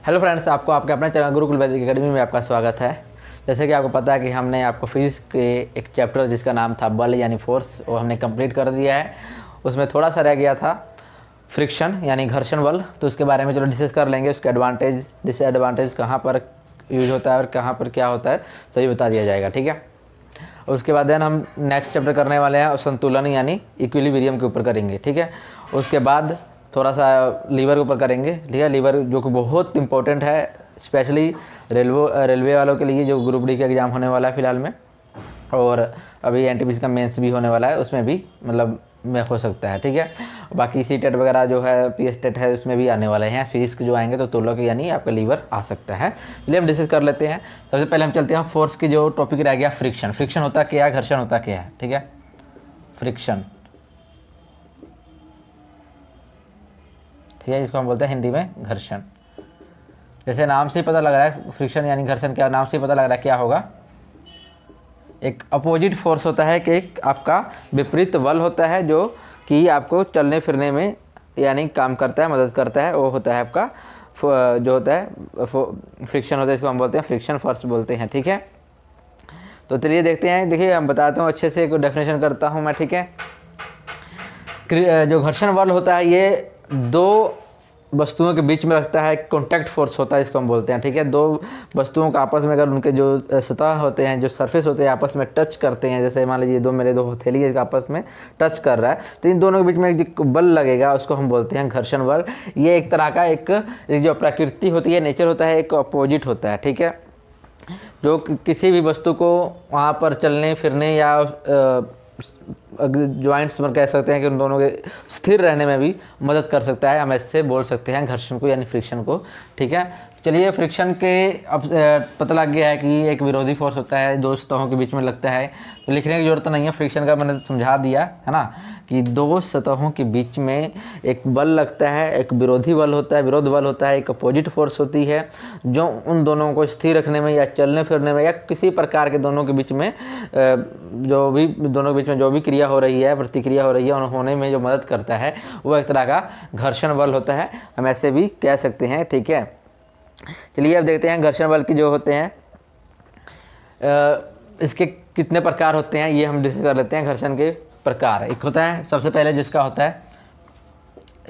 Hello friends, आपको आपके अपने चैनल गुरुकुल वैदिक एकेडमी में आपका स्वागत है। जैसे कि आपको पता है कि हमने आपको फिजिक्स के एक चैप्टर जिसका नाम था बल यानी फोर्स, वो हमने कंप्लीट कर दिया है। उसमें थोड़ा सा रह गया था फ्रिक्शन यानी घर्षण बल, तो उसके बारे में चलो डिस्कस कर लेंगे। उसके एडवांटेज डिसएडवांटेज, कहाँ पर यूज होता है और कहाँ पर क्या होता है, सभी बता दिया जाएगा। ठीक है। उसके बाद देन हम नेक्स्ट चैप्टर करने वाले हैं संतुलन यानी इक्विलिब्रियम के ऊपर करेंगे। ठीक है। उसके बाद थोड़ा सा लीवर के ऊपर करेंगे। ठीक है। लीवर जो कि बहुत इंपॉर्टेंट है, स्पेशली रेलवे वालों के लिए, जो ग्रुप डी का एग्ज़ाम होने वाला है फ़िलहाल में, और अभी एनटीपीसी का मेंस भी होने वाला है, उसमें भी मतलब में हो सकता है। ठीक है। बाकी सी टेट वगैरह जो है, पीएस टेट है, उसमें भी आने वाले हैं। फिजिक्स के जो आएंगे तो तोलक यानी आपका लीवर आ सकता है। चलिए हम डिस्कस कर लेते हैं। सबसे पहले हम चलते हैं फोर्स की जो टॉपिक रह गया, फ्रिक्शन। फ्रिक्शन होता क्या है, घर्षण होता क्या है। ठीक है। फ्रिक्शन, ठीक है, जिसको हम बोलते हैं हिंदी में घर्षण। जैसे नाम से ही पता लग रहा है फ्रिक्शन यानी घर्षण, क्या नाम से ही पता लग रहा है क्या होगा, एक अपोजिट फोर्स होता है कि एक आपका विपरीत बल होता है जो कि आपको चलने फिरने में यानी काम करता है, मदद करता है। वो होता है आपका जो होता है फ्रिक्शन होता है, इसको हम बोलते हैं फ्रिक्शन फोर्स बोलते हैं। ठीक है। तो चलिए देखते हैं। देखिए हम बताता हूँ अच्छे से, एक डेफिनेशन करता हूँ मैं। ठीक है। जो घर्षण बल होता है ये दो वस्तुओं के बीच में रखता है, कॉन्टैक्ट फोर्स होता है, इसको हम बोलते हैं। ठीक है। दो वस्तुओं का आपस में अगर उनके जो सतह होते हैं, जो सरफेस होते हैं, आपस में टच करते हैं, जैसे मान लीजिए मेरे दो हथेली है आपस में टच कर रहा है, तो इन दोनों के बीच में जो बल लगेगा उसको हम बोलते हैं घर्षण बल। ये एक तरह का एक जो प्रकृति होती है, नेचर होता है, एक अपोजिट होता है। ठीक है। जो किसी भी वस्तु को वहाँ पर चलने फिरने या जॉइंट्स पर कह सकते हैं कि उन दोनों के स्थिर रहने में भी मदद कर सकता है। हम ऐसे बोल सकते हैं घर्षण को यानी फ्रिक्शन को। ठीक है। चलिए फ्रिक्शन के अब पता लग गया है कि एक विरोधी फोर्स होता है, दो सतहों के बीच में लगता है, तो लिखने की ज़रूरत नहीं है। फ्रिक्शन का मैंने समझा दिया है ना, कि दो सतहों के बीच में एक बल लगता है, एक विरोधी बल होता है, विरोध बल होता है, एक अपोजिट फोर्स होती है जो उन दोनों को स्थिर रखने में या चलने फिरने में या किसी प्रकार के दोनों के बीच में जो भी दोनों के बीच में जो भी क्रिया हो रही है, प्रतिक्रिया हो रही है, होने में जो मदद करता है, वो एक तरह का घर्षण बल होता है। हम ऐसे भी कह सकते हैं। ठीक है। चलिए अब देखते हैं घर्षण बल की जो होते हैं इसके कितने प्रकार होते हैं, ये हम डिस्कस कर लेते हैं। घर्षण के प्रकार एक होता है सबसे पहले जिसका होता है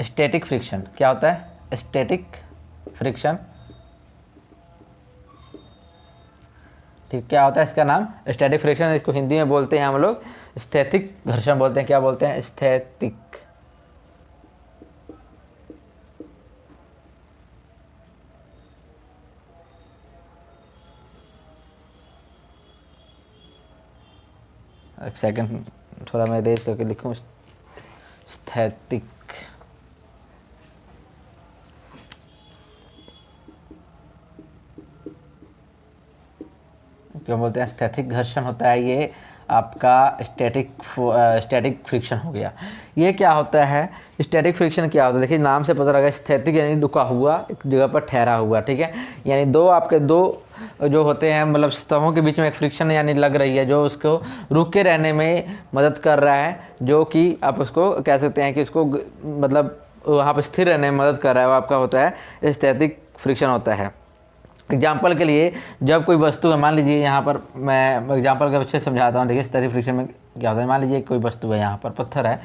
स्टैटिक फ्रिक्शन। क्या होता है स्टैटिक फ्रिक्शन? ठीक, क्या होता है इसका नाम स्टैटिक फ्रिक्शन। इसको हिंदी में बोलते हैं हम लोग स्थैतिक घर्षण बोलते हैं। क्या बोलते हैं? स्थैतिक। एक सेकंड, थोड़ा मैं रेज करके लिखूं। स्थैतिक, क्या बोलते हैं? स्थैतिक घर्षण होता है ये आपका स्टैटिक फ्रिक्शन हो गया। ये क्या होता है स्टैटिक फ्रिक्शन? क्या होता है देखिए, नाम से पता लगा स्थैतिक यानी रुका हुआ, एक जगह पर ठहरा हुआ। ठीक है। यानी दो आपके दो जो होते हैं मतलब सतहों के बीच में एक फ्रिक्शन यानी लग रही है जो उसको रुके रहने में मदद कर रहा है, जो कि आप उसको कह सकते हैं कि उसको मतलब वहाँ पर स्थिर रहने में मदद कर रहा है, वो आपका होता है स्थैतिक फ्रिक्शन होता है। एग्जाम्पल के लिए, जब कोई वस्तु है, मान लीजिए यहाँ पर मैं एग्जाम्पल का अच्छे से समझाता हूँ। देखिए स्थैतिक फ्रिक्शन में क्या होता है, मान लीजिए कोई वस्तु है, यहाँ पर पत्थर है,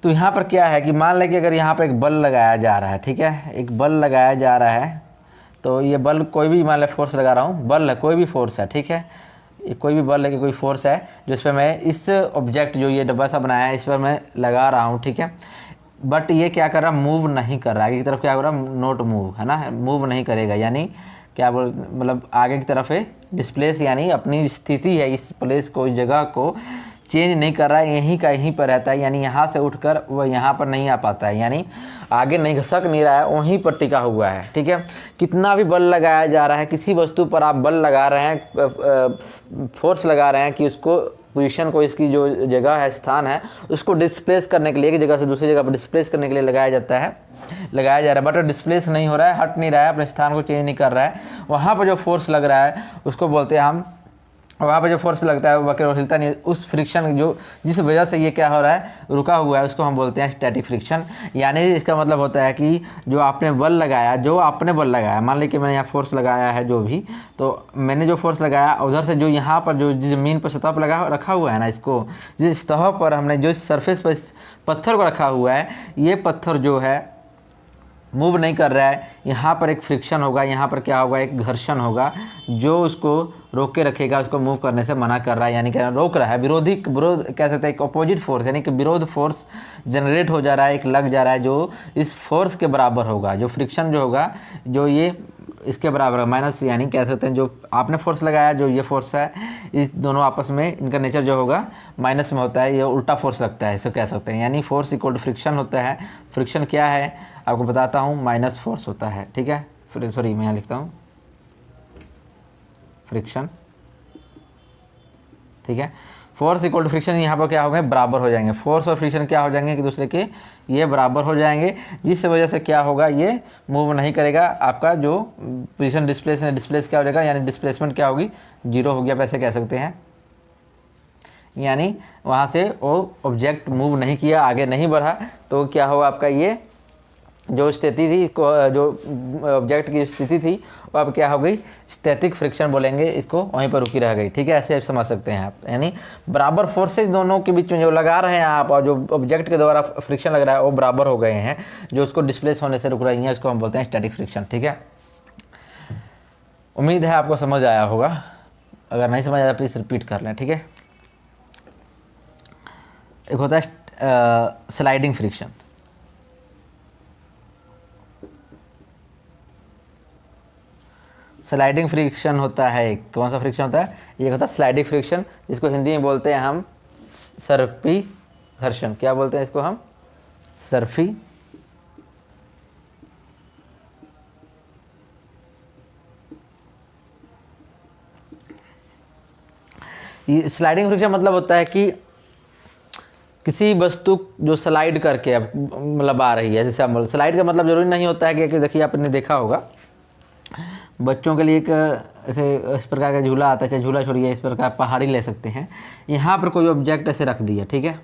तो यहाँ पर क्या है कि मान लें कि अगर यहाँ पर एक बल लगाया जा रहा है। ठीक है। एक बल लगाया जा रहा है, तो ये बल कोई भी, मान लें फोर्स लगा रहा हूँ, बल है, कोई भी फोर्स है। ठीक है। ये कोई भी बल है कि कोई फोर्स है जो इस पर मैं इस ऑब्जेक्ट जो ये डब्बा सा बनाया है इस पर मैं लगा रहा हूँ। ठीक है। बट ये क्या कर रहा, मूव नहीं कर रहा है, आगे की तरफ क्या हो रहा, नोट मूव, है ना, मूव नहीं करेगा। यानी क्या बोल मतलब आगे की तरफ है डिस्प्लेस, यानी अपनी स्थिति है इस प्लेस को, इस जगह को चेंज नहीं कर रहा है, यहीं का यहीं पर रहता है। यानी यहाँ से उठकर वह यहाँ पर नहीं आ पाता है, यानी आगे नहीं घसक नहीं रहा है, वहीं पर टिका हुआ है। ठीक है। कितना भी बल लगाया जा रहा है, किसी वस्तु पर आप बल लगा रहे हैं, फोर्स लगा रहे हैं कि उसको पोजीशन को, इसकी जो जगह है, स्थान है, उसको डिस्प्लेस करने के लिए, एक जगह से दूसरी जगह पर डिस्प्लेस करने के लिए लगाया जा रहा है। बट डिस्प्लेस नहीं हो रहा है, हट नहीं रहा है, अपने स्थान को चेंज नहीं कर रहा है। वहाँ पर जो फोर्स लग रहा है उसको बोलते हैं हम वहाँ पे जो फोर्स लगता है वो केवल हिलता नहीं है, उस फ्रिक्शन जो जिस वजह से ये क्या हो रहा है, रुका हुआ है, उसको हम बोलते हैं स्टैटिक फ्रिक्शन। यानी इसका मतलब होता है कि जो आपने बल लगाया, मान लीजिए कि मैंने यहाँ फोर्स लगाया है जो भी, तो मैंने जो फोर्स लगाया उधर से जो यहाँ पर जो ज़मीन पर सतह पर लगा रखा हुआ है ना, इसको जिस सतह पर हमने जो सरफेस पर इस पत्थर को रखा हुआ है, ये पत्थर जो है मूव नहीं कर रहा है, यहाँ पर एक फ्रिक्शन होगा, यहाँ पर क्या होगा, एक घर्षण होगा जो उसको रोक के रखेगा, उसको मूव करने से मना कर रहा है, यानी कि रोक रहा है। विरोध कह सकते हैं, एक अपोजिट फोर्स, यानी कि विरोध फोर्स जनरेट हो जा रहा है, एक लग जा रहा है जो इस फोर्स के बराबर होगा, जो फ्रिक्शन जो होगा जो ये इसके बराबर है, माइनस, यानी कह सकते हैं जो आपने फोर्स लगाया, जो ये फोर्स है, इस दोनों आपस में इनका नेचर जो होगा माइनस में होता है, ये उल्टा फोर्स लगता है, इसे कह सकते हैं। यानी फोर्स इक्वल टू फ्रिक्शन होता है। फ्रिक्शन क्या है आपको बताता हूँ, माइनस फोर्स होता है, ठीक है। सॉरी मैं यहाँ लिखता हूँ फ्रिक्शन, ठीक है। फोर्स इक्वल टू फ्रिक्शन यहाँ पर क्या हो गए, बराबर हो जाएंगे। फोर्स और फ्रिक्शन क्या हो जाएंगे, एक दूसरे के ये बराबर हो जाएंगे, जिस वजह से क्या होगा, ये मूव नहीं करेगा। आपका जो पोजीशन डिस्प्लेस क्या हो जाएगा, यानी डिस्प्लेसमेंट क्या होगी, जीरो हो गया, वैसे कह सकते हैं। यानी वहाँ से वो ऑब्जेक्ट मूव नहीं किया, आगे नहीं बढ़ा, तो क्या होगा आपका, ये जो स्थिति थी, जो ऑब्जेक्ट की स्थिति थी, वो अब क्या हो गई, स्टैटिक फ्रिक्शन बोलेंगे इसको, वहीं पर रुकी रह गई, ठीक है। ऐसे समझ सकते हैं आप, यानी बराबर फोर्सेज दोनों के बीच में जो लगा रहे हैं आप, और जो ऑब्जेक्ट के द्वारा फ्रिक्शन लग रहा है वो बराबर हो गए हैं, जो उसको डिस्प्लेस होने से रुक रही हैं, इसको हम बोलते हैं स्टैटिक फ्रिक्शन, ठीक है। उम्मीद है आपको समझ आया होगा, अगर नहीं समझ आया प्लीज़ रिपीट कर लें, ठीक है। एक होता है स्लाइडिंग फ्रिक्शन। स्लाइडिंग फ्रिक्शन होता है, कौन सा फ्रिक्शन होता है, ये होता है स्लाइडिंग फ्रिक्शन, जिसको हिंदी में बोलते हैं हम सर्पी घर्षण। क्या बोलते हैं इसको हम, सर्फी ये स्लाइडिंग फ्रिक्शन मतलब होता है कि किसी वस्तु जो स्लाइड करके अब मतलब आ रही है, जैसे हम स्लाइड का मतलब जरूरी नहीं होता है कि देखिए आपने देखा होगा बच्चों के लिए एक ऐसे इस प्रकार का झूला आता है, चाहे झूला छोड़िए, इस प्रकार पहाड़ी ले सकते हैं। यहाँ पर कोई ऑब्जेक्ट ऐसे रख दिया, ठीक है।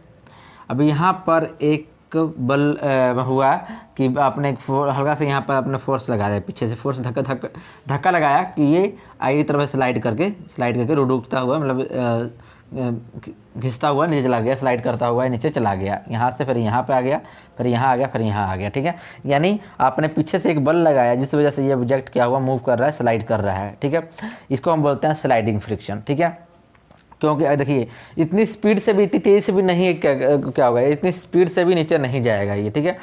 अब यहाँ पर एक बल हुआ कि आपने हल्का से यहाँ पर आपने फोर्स लगा दिया, पीछे से फोर्स धक्का लगाया कि ये आई तरफ स्लाइड करके रुकता हुआ, मतलब घिसता हुआ नीचे चला गया, स्लाइड करता हुआ नीचे चला गया, यहाँ से फिर यहाँ पे आ गया, फिर यहाँ आ गया, फिर यहाँ आ गया, ठीक है। यानी आपने पीछे से एक बल लगाया जिस वजह से ये ऑब्जेक्ट क्या हुआ, मूव कर रहा है, स्लाइड कर रहा है, ठीक है। इसको हम बोलते हैं स्लाइडिंग फ्रिक्शन, ठीक है। क्योंकि देखिए इतनी स्पीड से भी, इतनी तेज़ी से भी नहीं, क्या होगा, इतनी स्पीड से भी नीचे नहीं जाएगा ये, ठीक है।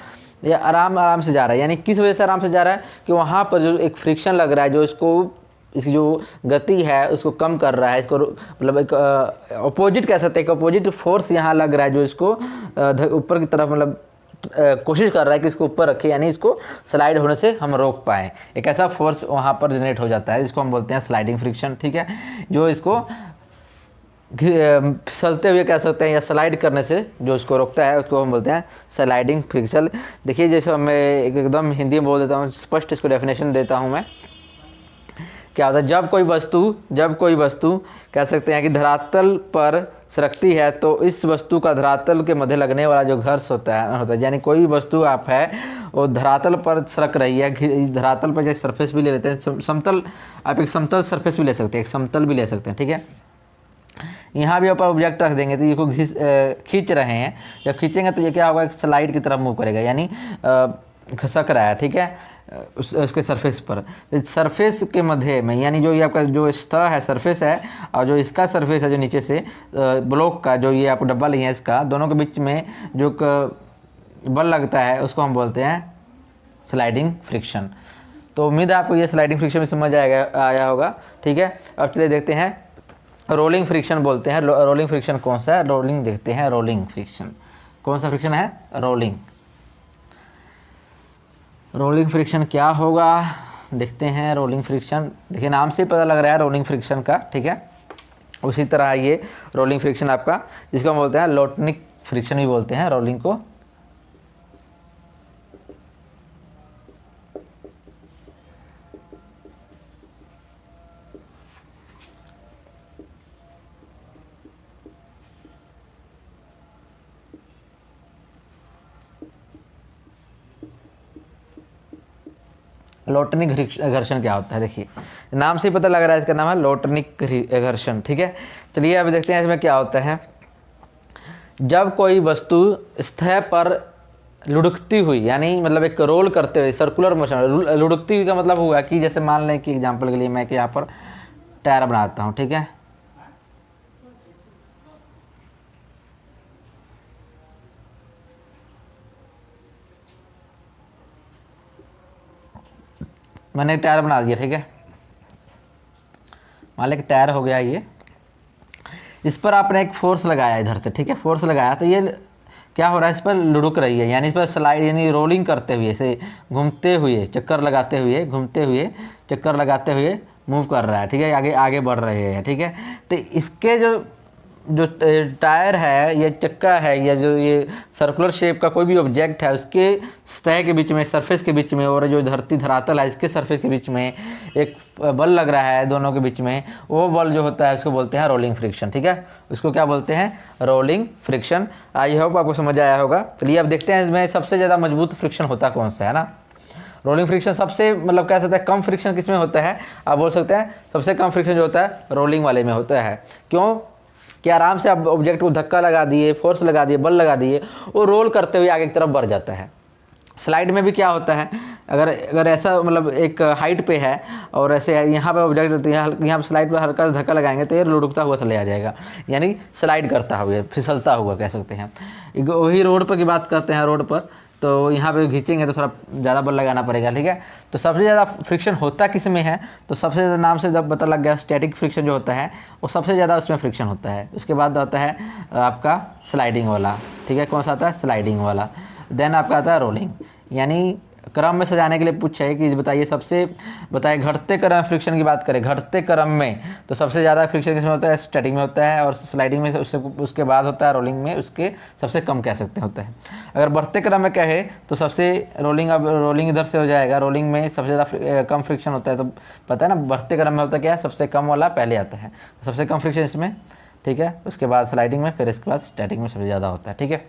ये आराम से जा रहा है। यानी किस वजह से आराम से जा रहा है, कि वहाँ पर जो एक फ्रिक्शन लग रहा है, जो इसकी जो गति है उसको कम कर रहा है, इसको मतलब एक अपोजिट कह सकते हैं, एक अपोजिट फोर्स यहाँ लग रहा है जो इसको ऊपर की तरफ मतलब कोशिश कर रहा है कि इसको ऊपर रखे, यानी इसको स्लाइड होने से हम रोक पाएँ। एक ऐसा फोर्स वहाँ पर जनरेट हो जाता है, जिसको हम बोलते हैं स्लाइडिंग फ्रिक्शन, ठीक है। जो इसको फिसलते हुए कह सकते हैं, या स्लाइड करने से जो इसको रोकता है, उसको हम बोलते हैं स्लाइडिंग फ्रिक्शन। देखिए जैसे मैं एकदम हिंदी में बोल देता हूँ, स्पष्ट इसको डेफिनेशन देता हूँ मैं। क्या होता है, जब कोई वस्तु कह सकते हैं कि धरातल पर सरकती है, तो इस वस्तु का धरातल के मध्य लगने वाला जो घर्ष होता है, यानी कोई भी वस्तु आप है वो धरातल पर सरक रही है, धरातल पर एक सरफेस भी ले लेते हैं, समतल, आप एक समतल सरफेस भी ले सकते हैं, एक समतल भी ले सकते हैं, ठीक है। यहाँ भी आप ऑब्जेक्ट रख देंगे तो ये खींच रहे हैं, जब खींचेंगे तो ये क्या होगा, एक स्लाइड की तरफ मूव करेगा, यानी खसक रहा है, ठीक है, उसके सरफेस पर। सरफेस के मध्य में, यानी जो ये आपका जो सतह है, सरफेस है, और जो इसका सरफेस है जो नीचे से ब्लॉक का जो ये आपको डब्बा लिया है, इसका दोनों के बीच में जो बल लगता है उसको हम बोलते हैं स्लाइडिंग फ्रिक्शन। तो उम्मीद है आपको ये स्लाइडिंग फ्रिक्शन में समझ आया होगा, ठीक है। अब चलिए देखते हैं रोलिंग फ्रिक्शन बोलते हैं। रोलिंग फ्रिक्शन कौन सा है, रोलिंग देखते हैं। रोलिंग फ्रिक्शन कौन सा फ्रिक्शन है, रोलिंग फ्रिक्शन क्या होगा देखते हैं। रोलिंग फ्रिक्शन देखिए नाम से ही पता लग रहा है रोलिंग फ्रिक्शन का, ठीक है। उसी तरह ये रोलिंग फ्रिक्शन आपका, जिसको हम बोलते हैं लोटनिक फ्रिक्शन भी बोलते हैं रोलिंग को। लोटनिक घर्षण क्या होता है, देखिए नाम से ही पता लग रहा है, इसका नाम है लोटनिक घर्षण। ठीक है, चलिए अभी देखते हैं इसमें क्या होता है। जब कोई वस्तु सतह पर लुढ़कती हुई, यानी मतलब एक रोल करते हुए, सर्कुलर मोशन, लुढ़कती हुई का मतलब हुआ कि जैसे मान लें कि एग्जांपल के लिए मैं कि यहाँ पर टायर बनाता हूँ, ठीक है, मैंने एक टायर बना दिया, ठीक है, मान लें कि टायर हो गया ये, इस पर आपने एक फोर्स लगाया इधर से, ठीक है, फोर्स लगाया तो ये क्या हो रहा है, इस पर लुढ़क रही है, यानी इस पर स्लाइड यानी रोलिंग करते हुए, ऐसे घूमते हुए, चक्कर लगाते हुए, घूमते हुए, चक्कर लगाते हुए मूव कर रहा है, ठीक है, आगे आगे बढ़ रहे हैं, ठीक है। तो इसके जो जो टायर है या चक्का है या जो ये सर्कुलर शेप का कोई भी ऑब्जेक्ट है, उसके सतह के बीच में, सरफेस के बीच में, और जो धरती धरातल है इसके सरफेस के बीच में एक बल लग रहा है दोनों के बीच में, वो बल जो होता है उसको बोलते हैं रोलिंग फ्रिक्शन। ठीक है, उसको क्या बोलते हैं, रोलिंग फ्रिक्शन। आई होप आपको समझ आया होगा। चलिए अब देखते हैं इसमें सबसे ज़्यादा मजबूत फ्रिक्शन होता कौन सा है ना। रोलिंग फ्रिक्शन सबसे मतलब कह सकते हैं कम फ्रिक्शन किस में होता है, आप बोल सकते हैं सबसे कम फ्रिक्शन जो होता है रोलिंग वाले में होता है। क्यों कि आराम से आप ऑब्जेक्ट को धक्का लगा दिए, फोर्स लगा दिए, बल लगा दिए, वो रोल करते हुए आगे की तरफ बढ़ जाता है। स्लाइड में भी क्या होता है, अगर ऐसा मतलब एक हाइट पे है और ऐसे यहाँ पे ऑब्जेक्ट यहाँ पे स्लाइड पर हल्का धक्का लगाएंगे तो ये लुढ़कता हुआ चले आ जाएगा, यानी स्लाइड करता हुआ, फिसलता हुआ कह सकते हैं। वही रोड पर की बात करते हैं, रोड पर तो यहाँ पे खींचेंगे तो थोड़ा ज़्यादा बल लगाना पड़ेगा। ठीक है, तो सबसे ज़्यादा फ्रिक्शन होता किस में है, तो सबसे ज़्यादा नाम से जब पता लग गया स्टैटिक फ्रिक्शन जो होता है वो सबसे ज़्यादा उसमें फ्रिक्शन होता है। उसके बाद आता है आपका स्लाइडिंग वाला। ठीक है, कौन सा आता है, स्लाइडिंग वाला। देन आपका आता है रोलिंग। यानी क्रम में सजाने के लिए पूछा है कि बताइए सबसे बताइए घटते क्रम फ्रिक्शन की बात करें, घटते क्रम में तो सबसे ज़्यादा फ्रिक्शन किसमें होता है, स्टैटिक में होता है, और स्लाइडिंग में उसके बाद होता है रोलिंग में, उसके सबसे कम कह सकते हैं होता है। अगर बढ़ते क्रम में कहे तो सबसे रोलिंग, अब रोलिंग इधर से हो जाएगा, रोलिंग में सबसे ज़्यादा कम फ्रिक्शन होता है। तो पता है ना बढ़ते क्रम में होता क्या है, सबसे कम वाला पहले आता है, सबसे कम फ्रिक्शन इसमें। ठीक है, उसके बाद स्लाइडिंग में, फिर इसके बाद स्टैटिक में सबसे ज़्यादा होता है। ठीक है,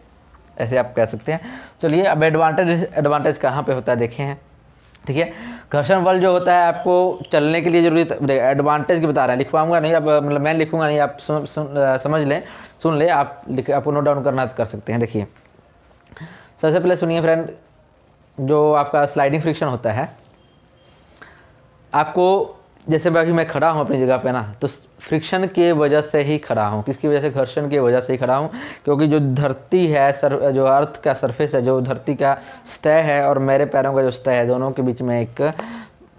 ऐसे आप कह सकते हैं। चलिए अब एडवांटेज कहाँ पे होता है देखे हैं। ठीक है, घर्षण बल जो होता है आपको चलने के लिए जरूरी, एडवांटेज की बता रहे हैं, लिखवाऊंगा नहीं, अब मतलब मैं लिखूंगा नहीं, आप समझ लें, सुन ले, आपको नोट डाउन करना कर सकते हैं। देखिए सबसे पहले सुनिए फ्रेंड, जो आपका स्लाइडिंग फ्रिक्शन होता है, आपको जैसे अभी मैं खड़ा हूँ अपनी जगह पे ना, तो फ्रिक्शन के वजह से ही खड़ा हूँ। किसकी वजह से, घर्षण की वजह से ही खड़ा हूँ, क्योंकि जो धरती है, जो अर्थ का सरफेस है, जो धरती का सतह है और मेरे पैरों का जो सतह है, दोनों के बीच में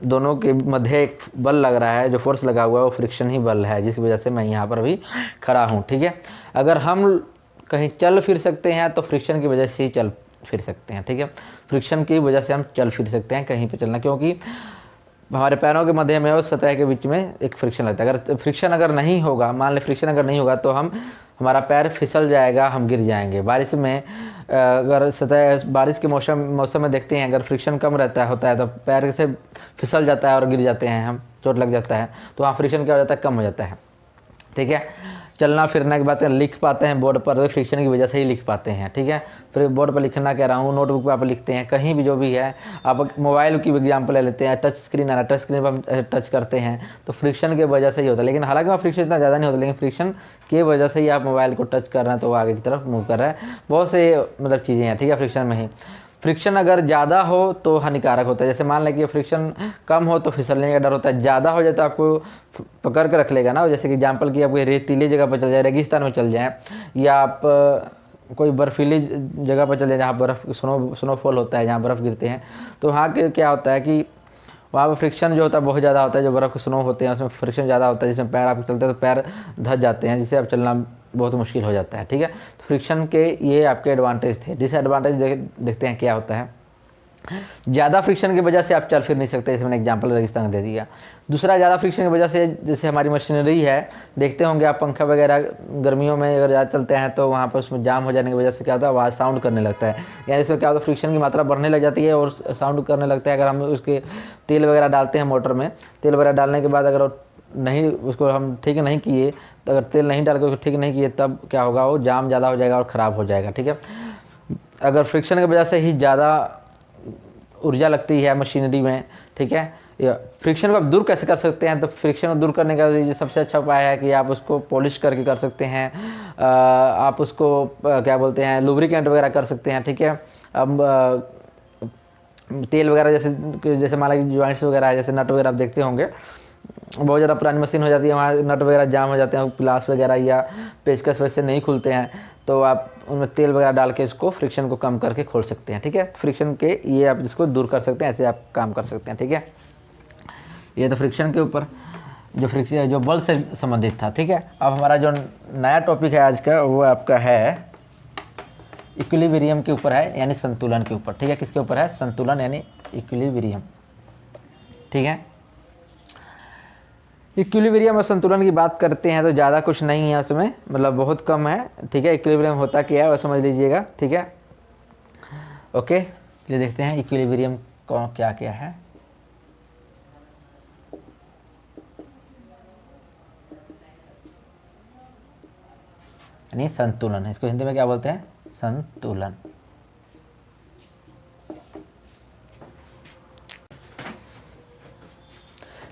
दोनों के मध्य एक बल लग रहा है, जो फोर्स लगा हुआ है वो फ्रिक्शन ही बल है, जिसकी वजह से मैं यहाँ पर भी खड़ा हूँ। ठीक है, अगर हम कहीं चल फिर सकते हैं तो फ्रिक्शन की वजह से ही चल फिर सकते हैं। ठीक है, फ्रिक्शन की वजह से हम चल फिर सकते हैं कहीं पर चलना, क्योंकि हमारे पैरों के मध्य में और सतह के बीच में एक फ्रिक्शन लगता है। अगर फ्रिक्शन अगर नहीं होगा, मान लें फ्रिक्शन अगर नहीं होगा तो हमारा पैर फिसल जाएगा, हम गिर जाएंगे। बारिश में अगर सतह, बारिश के मौसम में देखते हैं अगर फ्रिक्शन कम होता है तो पैर से फिसल जाता है और गिर जाते हैं हम, चोट लग जाता है। तो वहाँ फ्रिक्शन क्या हो जाता है, कम हो जाता है। ठीक है, चलना फिरना की बात करें, लिख पाते हैं बोर्ड पर तो फ्रिक्शन की वजह से ही लिख पाते हैं। ठीक है, फिर बोर्ड पर लिखना कह रहा हूँ, नोटबुक पर आप लिखते हैं, कहीं भी जो भी है। आप मोबाइल की एग्जाम्पल ले लेते हैं, टच स्क्रीन है ना, टच स्क्रीन पर हम टच करते हैं तो फ्रिक्शन की वजह से ही होता है। लेकिन हालांकि वहाँ फ्रिक्शन इतना ज़्यादा नहीं होता, लेकिन फ्रिक्शन की वजह से ही आप मोबाइल को टच कर रहे हैं तो वो आगे की तरफ मूव कर रहा है। बहुत से मतलब चीज़ें हैं। ठीक है, फ्रिक्शन में ही फ्रिक्शन अगर ज़्यादा हो तो हानिकारक होता है। जैसे मान लें कि फ्रिक्शन कम हो तो फिसलने का डर होता है, ज़्यादा हो जाए तो आपको पकड़ कर रख लेगा ना। जैसे कि एग्जाम्पल की, आपको रेतीली जगह पर चल जाए, रेगिस्तान में चल जाए, या आप कोई बर्फीली जगह पर चल जाए जहाँ बर्फ़ स्नोफॉल होता है, जहाँ बर्फ़ गिरते हैं, तो वहाँ के क्या होता है कि वहाँ पर फ्रिक्शन जो होता है बहुत ज़्यादा होता है। जो बर्फ़ के स्नो होते हैं उसमें फ्रिक्शन ज़्यादा होता है, जिसमें पैर आप चलते हैं तो पैर धंस जाते हैं, जिससे आप चलना बहुत मुश्किल हो जाता है। ठीक है, तो फ्रिक्शन के ये आपके एडवांटेज थे। डिसएडवांटेज देखते हैं क्या होता है। ज़्यादा फ्रिक्शन की वजह से आप चल फिर नहीं सकते, जैसे मैंने एग्जांपल रेगिस्तान दे दिया। दूसरा, ज़्यादा फ्रिक्शन की वजह से जैसे हमारी मशीनरी है, देखते होंगे आप पंखा वगैरह गर्मियों में अगर ज़्यादा चलते हैं तो वहाँ पर उसमें जाम हो जाने की वजह से क्या होता है, आवाज़ साउंड करने लगता है। यानी इसमें क्या होता है, फ्रिक्शन की मात्रा बढ़ने लग जाती है और साउंड करने लगता है। अगर हम उसके तेल वगैरह डालते हैं मोटर में, तेल वगैरह डालने के बाद अगर नहीं उसको हम ठीक नहीं किए, तो अगर तेल नहीं डाल कर उसको ठीक नहीं किए तब क्या होगा, वो जाम ज़्यादा हो जाएगा और ख़राब हो जाएगा। ठीक है, अगर फ्रिक्शन की वजह से ही ज़्यादा ऊर्जा लगती है मशीनरी में, ठीक है। फ्रिक्शन को आप दूर कैसे कर सकते हैं, तो फ्रिक्शन को दूर करने का ये सबसे अच्छा उपाय है कि आप उसको पॉलिश करके कर सकते हैं। आप उसको क्या बोलते हैं, लुब्रिकेंट वगैरह कर सकते हैं, ठीक है। अब तेल वगैरह जैसे मान लीजिए जॉइंट्स वगैरह है, जैसे नट वगैरह आप देखते होंगे, बहुत ज़्यादा पुरानी मशीन हो जाती है, वहाँ नट वगैरह जाम हो जाते हैं, प्लास वगैरह या पेचकस वैसे नहीं खुलते हैं, तो आप उनमें तेल वगैरह डाल के उसको फ्रिक्शन को कम करके खोल सकते हैं, ठीक है। फ्रिक्शन के ये आप इसको दूर कर सकते हैं, ऐसे आप काम कर सकते हैं, ठीक है। ये तो फ्रिक्शन के ऊपर जो फ्रिक्शन जो बल से संबंधित था, ठीक है। अब हमारा जो नया टॉपिक है आज का वो आपका है इक्विलिब्रियम के ऊपर है, यानी संतुलन के ऊपर, ठीक है। किसके ऊपर है, संतुलन यानी इक्विलिब्रियम, ठीक है। इक्विलिब्रियम और संतुलन की बात करते हैं तो ज़्यादा कुछ नहीं है उसमें, मतलब बहुत कम है, ठीक है। इक्विलिब्रियम होता क्या है वो समझ लीजिएगा, ठीक है। ओके, चलिए देखते हैं इक्विलिब्रियम कौन क्या क्या है। यानी संतुलन, इसको हिंदी में क्या बोलते हैं, संतुलन।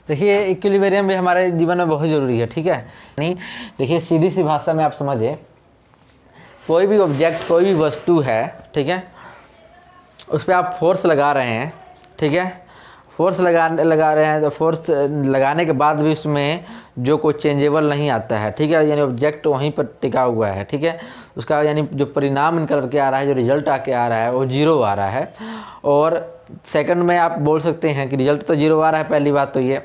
देखिए इक्विलिब्रियम भी हमारे जीवन में बहुत ज़रूरी है, ठीक है। नहीं देखिए सीधी सी भाषा में आप समझिए, कोई भी ऑब्जेक्ट कोई भी वस्तु है, ठीक है, उस पर आप फोर्स लगा रहे हैं, ठीक है। फोर्स लगा रहे हैं तो फोर्स लगाने के बाद भी उसमें जो कोई चेंजेबल नहीं आता है, ठीक है, यानी ऑब्जेक्ट वहीं पर टिका हुआ है, ठीक है। उसका यानी जो परिणाम निकल के आ रहा है, जो रिजल्ट आके आ रहा है वो जीरो आ रहा है। और सेकंड में आप बोल सकते हैं कि रिजल्ट तो जीरो आ रहा है, पहली बात तो ये।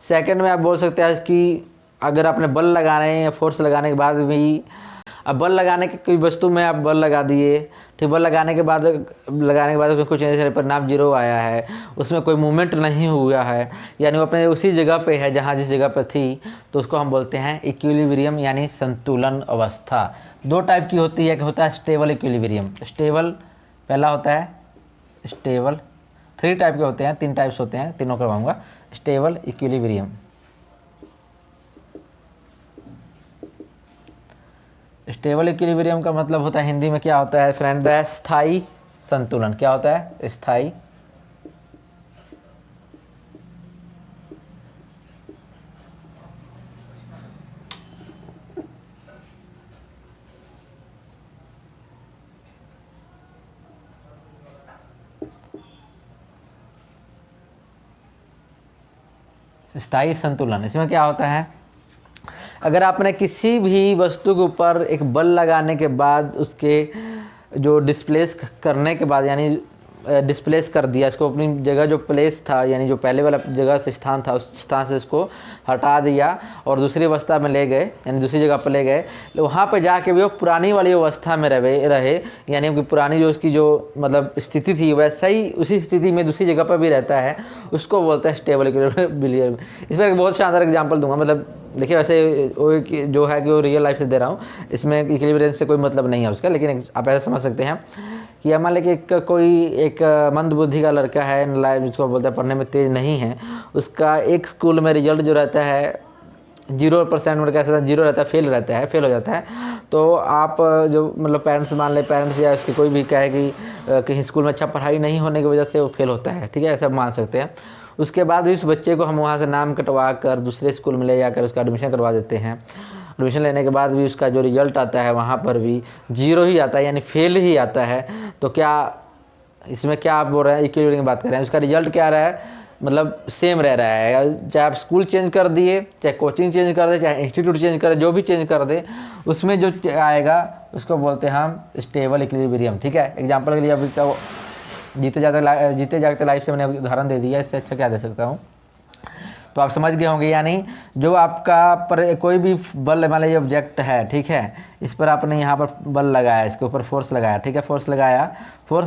सेकंड में आप बोल सकते हैं कि अगर आपने बल लगा रहे हैं या फोर्स लगाने के बाद भी, अब बल लगाने के कोई वस्तु में आप बल लगा दिए, ठीक, बल लगाने के बाद उसमें कुछ चेंजेस परिणाम जीरो आया है, उसमें कोई मूवमेंट नहीं हुआ है, यानी वो अपने उसी जगह पे है जहाँ जिस जगह पर थी, तो उसको हम बोलते हैं इक्विलिब्रियम यानी संतुलन अवस्था। दो टाइप की होती है, कि होता है स्टेबल इक्विलिब्रियम। स्टेबल पहला होता है स्टेबल, 3 टाइप के होते हैं, 3 टाइप्स होते हैं, तीनों करवाऊँगा। स्टेबल इक्विलिब्रियम, स्टेबल इक्विलिब्रियम का मतलब होता है हिंदी में क्या होता है फ्रेंड, स्थायी संतुलन। क्या होता है, स्थायी स्थायी संतुलन। इसमें क्या होता है, अगर आपने किसी भी वस्तु के ऊपर एक बल लगाने के बाद उसके जो डिस्प्लेस करने के बाद, यानी डिस्प्लेस कर दिया इसको, अपनी जगह जो प्लेस था, यानी जो पहले वाला जगह से स्थान था, उस स्थान से इसको हटा दिया और दूसरी अवस्था में ले गए, यानी दूसरी जगह पर ले गए, वहाँ पर जाके भी वो पुरानी वाली अवस्था में रहे, यानी कि पुरानी जो उसकी जो मतलब स्थिति थी वैसा ही उसी स्थिति में दूसरी जगह पर भी रहता है, उसको बोलते हैं स्टेबल इक्विलिब्रियम। इसमें एक बहुत शानदार एग्जाम्पल दूंगा, मतलब देखिए वैसे वो जो है कि वो रियल लाइफ से दे रहा हूँ, इसमें इक्विलिब्रियम से कोई मतलब नहीं है उसका, लेकिन आप ऐसा समझ सकते हैं कि मान लीजिए कि कोई एक मंद बुद्धि का लड़का है, जिसको बोलते हैं पढ़ने में तेज़ नहीं है, उसका एक स्कूल में रिजल्ट जो रहता है 0% मतलब कैसे जीरो रहता है, फेल हो जाता है। तो आप जो मतलब पेरेंट्स मान लें, पेरेंट्स या उसके कोई भी कहे कि कहीं स्कूल में अच्छा पढ़ाई नहीं होने की वजह से वो फेल होता है, ठीक है, ऐसा मान सकते हैं। उसके बाद भी उस बच्चे को हम वहाँ से नाम कटवा कर दूसरे स्कूल में ले जाकर उसका एडमिशन करवा देते हैं। एडमिशन लेने के बाद भी उसका जो रिजल्ट आता है वहाँ पर भी जीरो ही आता है, यानी फेल ही आता है। तो क्या इसमें क्या आप बोल रहे हैं, इक्विलिब्रियम की बात कर रहे हैं, उसका रिजल्ट क्या रहा है, मतलब सेम रह रहा है। चाहे आप स्कूल चेंज कर दिए, चाहे कोचिंग चेंज कर दे, चाहे इंस्टीट्यूट चेंज कर दे, जो भी चेंज कर दे, उसमें जो आएगा उसको बोलते हैं हम स्टेबल इक्विलिब्रियम, ठीक है। एग्जाम्पल के लिए अभी तो जीते जागते लाइफ से मैंने उदाहरण दे दिया, इससे अच्छा क्या दे सकता हूँ, तो आप समझ गए होंगे। यानी जो आपका पर कोई भी बल मान लीजिए ऑब्जेक्ट है, ठीक है, इस पर आपने यहाँ पर बल लगाया, इसके ऊपर फोर्स लगाया, ठीक है, फोर्स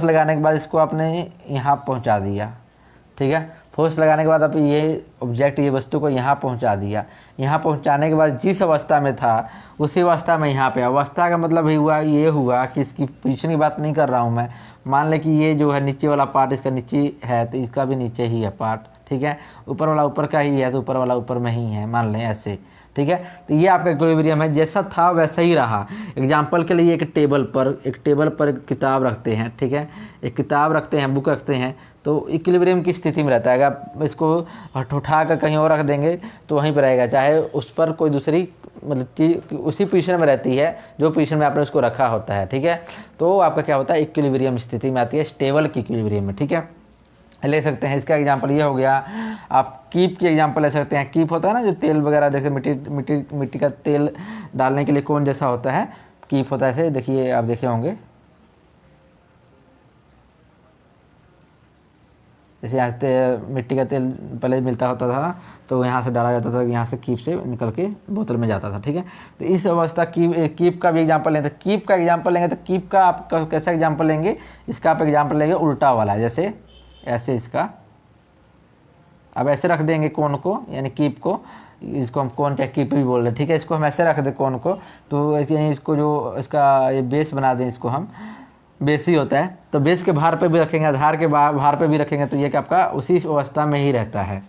लगाने के बाद इसको आपने यहाँ पहुँचा दिया, ठीक है। फोर्स लगाने के बाद आप ये ऑब्जेक्ट, ये वस्तु को यहाँ पहुँचा दिया। यहाँ पहुँचाने के बाद जिस अवस्था में था उसी अवस्था में यहाँ पे, अवस्था का मतलब ये हुआ कि इसकी पोजीशन की बात नहीं कर रहा हूँ मैं, मान लें कि ये जो है नीचे वाला पार्ट इसका नीचे है, तो इसका भी नीचे ही है पार्ट, ठीक है, ऊपर वाला ऊपर का ही है तो ऊपर वाला ऊपर में ही है, मान लें ऐसे, ठीक है। तो ये आपका इक्विलिब्रियम है, जैसा था वैसा ही रहा। एग्जाम्पल के लिए एक टेबल पर एक किताब रखते हैं, ठीक है, एक किताब रखते हैं, बुक रखते हैं, तो इक्विलिब्रियम की स्थिति में रहता है। अगर आप इसको उठा कर कहीं और रख देंगे तो वहीं पर रहेगा, चाहे उस पर कोई दूसरी मतलब चीज़ उसी पोजीशन में रहती है जो पोजीशन में आपने उसको रखा होता है, ठीक है। तो आपका क्या होता है, इक्विलिब्रियम स्थिति में आती है, स्टेबल की इक्विलिब्रियम में, ठीक है। ले सकते हैं इसका एग्जांपल ये हो गया। आप कीप की एग्जांपल ले सकते हैं। कीप होता है ना जो तेल वगैरह, जैसे मिट्टी का तेल डालने के लिए कौन जैसा होता है, कीप होता है ऐसे, देखिए आप देखे होंगे, जैसे यहाँ से मिट्टी का तेल पहले मिलता होता था ना, तो यहाँ से डाला जाता था, यहाँ से कीप से निकल के बोतल में जाता था, ठीक है। तो इस अवस्था कीप का भी एग्जांपल लेंगे, तो कीप का एग्जांपल लेंगे तो कीप का आप कैसा एग्जांपल लेंगे, इसका आप एग्जांपल लेंगे उल्टा वाला, जैसे ऐसे इसका अब ऐसे रख देंगे कोन को, यानी कीप को, इसको हम कोन चाहे कीप भी बोल रहे हैं, ठीक है। इसको हम ऐसे रख दें कोन को, तो यानी इसको जो इसका ये बेस बना दें, इसको हम बेस ही होता है, तो बेस के भार पे भी रखेंगे, आधार के भार पे भी रखेंगे, तो ये कि आपका उसी अवस्था में ही रहता है।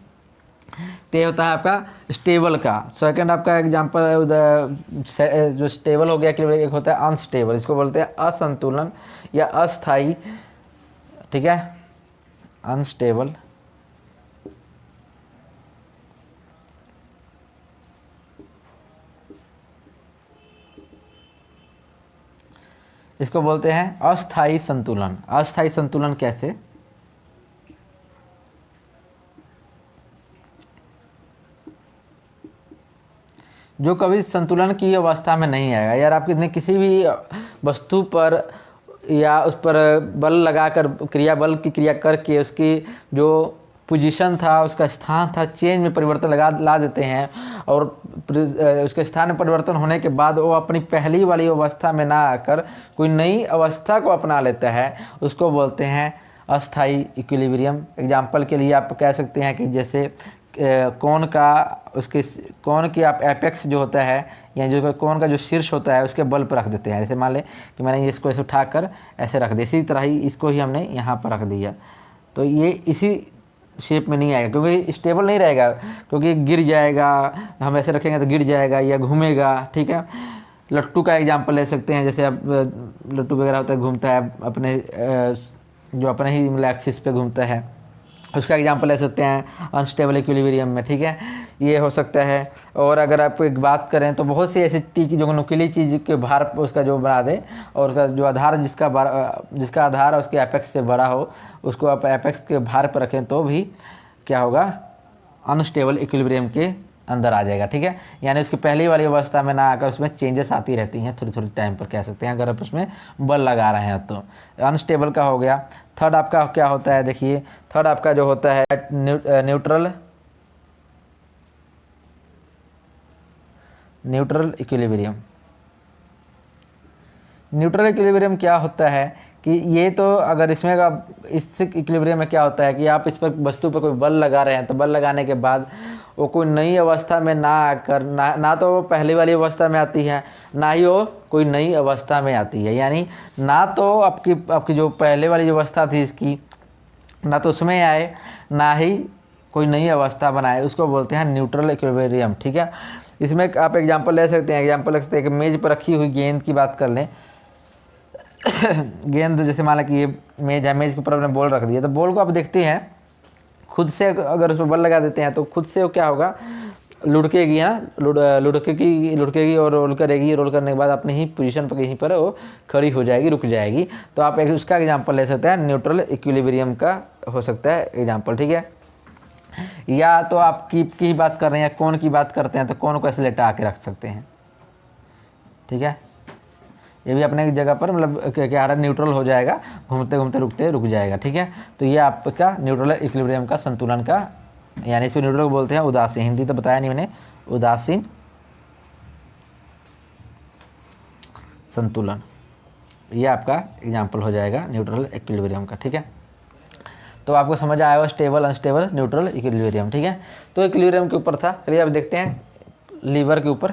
तो ये होता है आपका स्टेबल का। सेकंड आपका एग्जांपल जो स्टेबल हो गया कि एक होता है अनस्टेबल, इसको बोलते हैं असंतुलन या अस्थाई, ठीक है, अनस्टेबल। इसको बोलते हैं अस्थाई संतुलन। अस्थाई संतुलन कैसे, जो कभी संतुलन की अवस्था में नहीं आएगा। यार आप किसी भी वस्तु पर या उस पर बल लगाकर बल की क्रिया करके उसकी जो पोजीशन था, उसका स्थान था, चेंज में परिवर्तन ला देते हैं, और उसके स्थान में परिवर्तन होने के बाद वो अपनी पहली वाली अवस्था में ना आकर कोई नई अवस्था को अपना लेता है, उसको बोलते हैं अस्थाई इक्विलिब्रियम। एग्जाम्पल के लिए आप कह सकते हैं कि जैसे कोन की आप एपेक्स जो होता है, या जो कोन का जो शीर्ष होता है उसके बल पर रख देते हैं। जैसे मान लें कि मैंने इसको ऐसे उठाकर ऐसे रख दिया, इसी तरह ही इसको ही हमने यहाँ पर रख दिया, तो ये इसी शेप में नहीं आएगा, क्योंकि स्टेबल नहीं रहेगा, क्योंकि गिर जाएगा, हम ऐसे रखेंगे तो गिर जाएगा या घूमेगा, ठीक है। लट्टू का एग्जांपल ले सकते हैं, जैसे अब लट्टू वगैरह होता है, घूमता है अपने जो अपने ही मतलब एक्सिस पे घूमता है, उसका एग्जांपल ले सकते हैं अनस्टेबल इक्विलिब्रियम में, ठीक है, ये हो सकता है। और अगर आप एक बात करें तो बहुत सी ऐसी चीज़ जो नुकीली चीज़ के भार उसका जो बना दे, और उसका जो आधार जिसका आधार है उसके एपेक्स से बड़ा हो, उसको आप एपेक्स के भार पर रखें तो भी क्या होगा, अनस्टेबल इक्विलिब्रियम के अंदर आ जाएगा, ठीक है। यानी उसकी पहली वाली अवस्था में ना आकर उसमें चेंजेस आती रहती हैं थोड़ी थोड़ी टाइम पर, कह सकते हैं, अगर आप उसमें बल लगा रहे हैं तो। अनस्टेबल का हो गया। थर्ड आपका क्या होता है, देखिए थर्ड आपका जो होता है न्यूट्रल इक्विलिब्रियम। न्यूट्रल इक्विलिब्रियम क्या होता है कि ये तो अगर इसमें का इस इक्विलिब्रियम में क्या होता है कि आप इस पर वस्तु पर कोई बल लगा रहे हैं, तो बल लगाने के बाद वो कोई नई अवस्था में ना आकर ना तो वो पहली वाली अवस्था में आती है, ना ही वो कोई नई अवस्था में आती है। यानी ना तो आपकी जो पहले वाली जो अवस्था थी इसकी, ना तो उसमें आए, ना ही कोई नई अवस्था बनाए, उसको बोलते हैं न्यूट्रल इक्विलिब्रियम, ठीक है। इसमें आप एग्जांपल ले सकते हैं। एग्जांपल ले सकते हैं कि मेज़ पर रखी हुई गेंद की बात कर लें। गेंद जैसे मान लें कि ये मेज है, मेज के ऊपर आपने बॉल रख दिया, तो बॉल को आप देखते हैं खुद से अगर उसमें बल लगा देते हैं तो खुद से वो क्या होगा, लुढ़केगी, है ना, लुढ़केगी और रोल करेगी। रोल करने के बाद अपनी ही पोजीशन पर कहीं पर वो खड़ी हो जाएगी, रुक जाएगी। तो आप एक उसका एग्जांपल ले सकते हैं, न्यूट्रल इक्विलिब्रियम का हो सकता है एग्जांपल, ठीक है। या तो आप कीप की बात कर रहे हैं, कौन की बात करते हैं, तो कौन को ऐसे लेटा के रख सकते हैं, ठीक है। ये भी अपने जगह पर मतलब क्या रहा, न्यूट्रल हो जाएगा, घूमते घूमते रुक जाएगा, ठीक है। तो ये आपका न्यूट्रल इक्विलिब्रियम का संतुलन का, यानी इसको न्यूट्रल बोलते हैं उदासीन। हिंदी तो बताया नहीं मैंने, उदासीन संतुलन, ये आपका एग्जाम्पल हो जाएगा न्यूट्रल इक्विलिब्रियम का, ठीक है। तो आपको समझ आया होगा स्टेबल, अनस्टेबल, न्यूट्रल, इक्विलिब्रियम, ठीक है। तो इक्विलिब्रियम के ऊपर था। चलिए अब देखते हैं लीवर के ऊपर।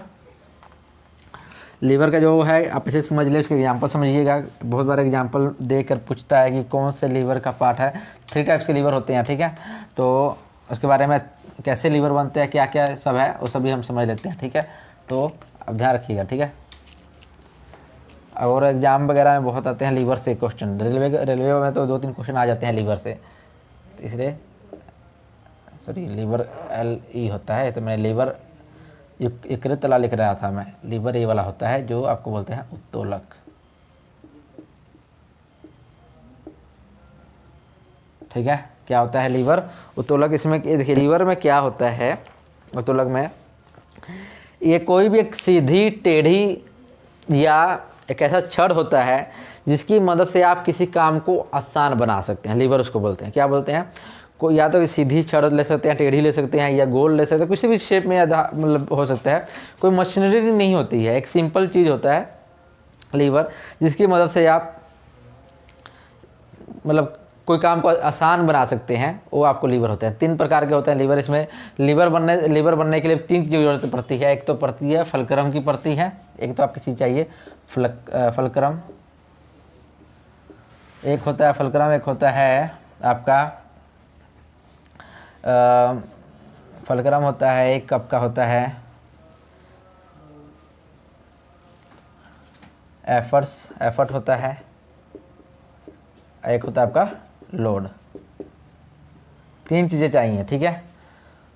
लीवर का जो है आप इसे समझ ले, उसके एग्जांपल समझिएगा। बहुत बार एग्जांपल देकर पूछता है कि कौन से लीवर का पार्ट है। 3 टाइप्स के लीवर होते हैं, ठीक है। तो उसके बारे में कैसे लीवर बनते हैं, क्या क्या सब है वो सभी हम समझ लेते हैं, ठीक है। तो अब ध्यान रखिएगा, ठीक है। और एग्जाम वगैरह में बहुत आते हैं लीवर से क्वेश्चन, रेलवे में तो 2-3 क्वेश्चन आ जाते हैं लीवर से, तो इसलिए सॉरी लीवर LE होता है, तो मैंने लीवर यकृत तला लिख रहा था मैं, लीवर ये वाला होता है जो आपको बोलते हैं उत्तोलक, ठीक है। क्या होता है लीवर उत्तोलक, इसमें देखिए लीवर में क्या होता है उत्तोलक में, ये कोई भी एक सीधी टेढ़ी या एक ऐसा छड़ होता है जिसकी मदद से आप किसी काम को आसान बना सकते हैं, लीवर उसको बोलते हैं। क्या बोलते हैं, कोई या तो सीधी छड़ ले सकते हैं, टेढ़ी ले सकते हैं, या गोल ले सकते हैं, किसी भी शेप में मतलब हो सकता है। कोई मशीनरी नहीं होती है, एक सिंपल चीज़ होता है लीवर, जिसकी मदद से आप मतलब कोई काम को आसान बना सकते हैं, वो आपको लीवर होता है। 3 प्रकार के होते हैं लीवर। इसमें लीवर बनने के लिए 3 चीज़ों की जरूरत पड़ती है। एक तो पड़ती है फलक्रम की पड़ती है, एक तो आपकी चीज़ चाहिए फलक्रम, एक होता है फलक्रम, एक होता है आपका फलक्रम होता है, एक आपका होता है एफर्ट होता है, एक होता है आपका लोड। 3 चीज़ें चाहिए, ठीक है।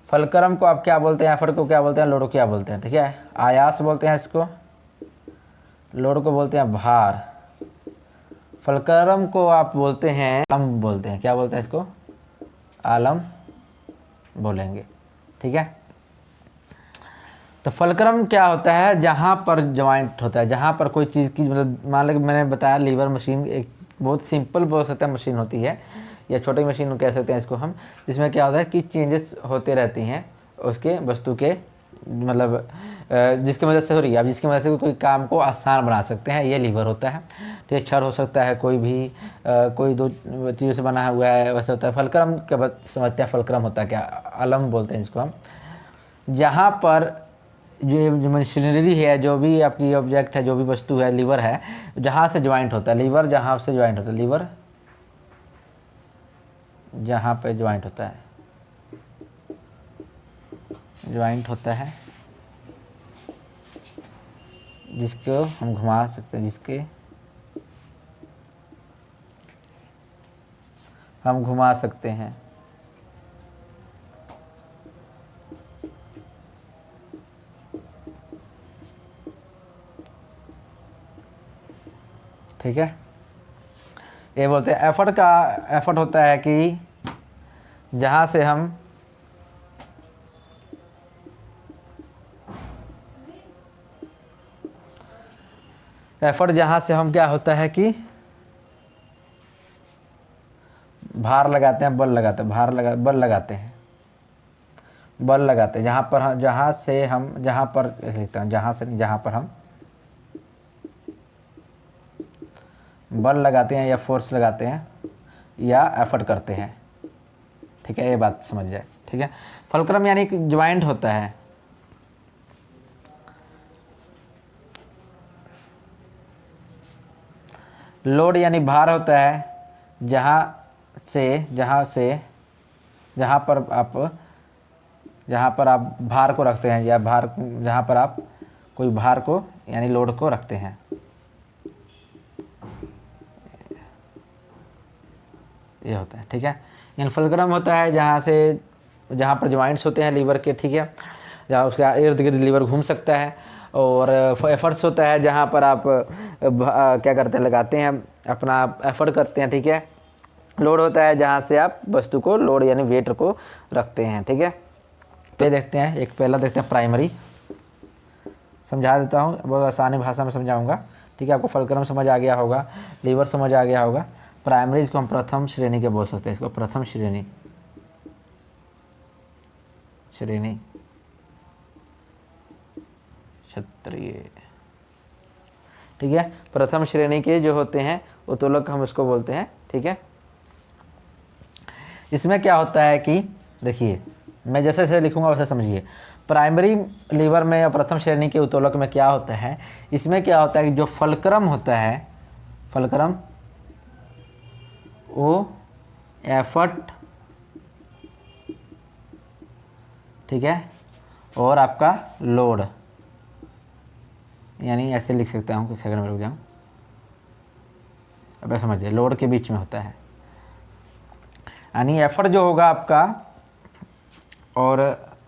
फलक्रम को आप क्या बोलते हैं, एफर्ट को क्या बोलते हैं, लोड को क्या बोलते हैं, ठीक है। आयास बोलते हैं इसको, लोड को बोलते हैं भार, फलक्रम को आप बोलते हैं आलम बोलते हैं, क्या बोलते हैं इसको, आलम बोलेंगे, ठीक है। तो फलक्रम क्या होता है, जहाँ पर ज्वाइंट होता है, जहाँ पर कोई चीज़ की मतलब मान लो मैंने बताया लीवर मशीन एक बहुत सिंपल बोल सकते हैं मशीन होती है, या छोटी मशीन कह सकते हैं इसको हम, जिसमें क्या होता है कि चेंजेस होते रहती हैं उसके वस्तु के मतलब जिसकी मदद से हो रही है, अब जिसकी मदद से कोई काम को आसान बना सकते हैं, ये लीवर होता है। तो ये छड़ हो सकता है, कोई भी कोई 2 चीज़ों से बना हुआ है, वैसे होता है। फलक्रम के बाद समझते हैं फलक्रम होता है क्या, अलम बोलते हैं इसको हम, जहाँ पर जो मशीनरी है, जो भी आपकी ऑब्जेक्ट है, जो भी वस्तु है, लीवर है, जहाँ से ज्वाइंट होता है, लीवर जहाँ से ज्वाइंट होता है, लीवर जहाँ पे ज्वाइंट होता है, ज्वाइंट होता है, जिसको हम घुमा सकते हैं, जिसके हम घुमा सकते हैं, ठीक है। ये बोलते हैं एफर्ट होता है कि जहाँ से हम जहाँ से हम क्या होता है कि भार लगाते हैं, बल लगाते हैं, बल लगाते हैं, जहाँ पर जहाँ से हम जहाँ पर लिखता हूँ, जहाँ पर हम बल लगाते हैं या फोर्स लगाते हैं या एफर्ट करते हैं, ठीक है। ये बात समझ जाए, ठीक है। फलक्रम यानी कि ज्वाइंट होता है, लोड यानी भार होता है, जहाँ पर आप भार को रखते हैं, या जहाँ पर आप कोई भार को यानी लोड को रखते हैं, ये होता है, ठीक है। यानी फलक्रम होता है जहाँ पर ज्वाइंट्स होते हैं लीवर के, ठीक है, जहाँ उसके इर्द गिर्द लीवर घूम सकता है। और एफर्ट्स होता है जहाँ पर आप क्या करते हैं, लगाते हैं, अपना एफर्ट करते हैं, ठीक है। लोड होता है जहाँ से आप वस्तु को लोड यानी वेट को रखते हैं, ठीक है। तो देखते हैं, एक पहला देखते हैं प्राइमरी, समझा देता हूँ, बहुत आसानी भाषा में समझाऊंगा, ठीक है। आपको फलक्रम समझ आ गया होगा, लीवर समझ आ गया होगा। प्राइमरी इसको हम प्रथम श्रेणी के बोल सकते हैं, इसको प्रथम श्रेणी क्षत्रिय, ठीक है। प्रथम श्रेणी के जो होते हैं उत्तोलक हम उसको बोलते हैं, ठीक है। इसमें क्या होता है कि देखिए, मैं जैसे जैसे लिखूंगा वैसे समझिए। प्राइमरी लीवर में या प्रथम श्रेणी के उत्तोलक में क्या होता है, इसमें क्या होता है कि जो फलक्रम होता है, फलक्रम वो एफर्ट ठीक है, और आपका लोड, यानी ऐसे लिख सकता हूँ, कुछ सेकंड में रुक जाऊँ, अब समझिए लोड के बीच में होता है, यानी एफर्ट जो होगा आपका और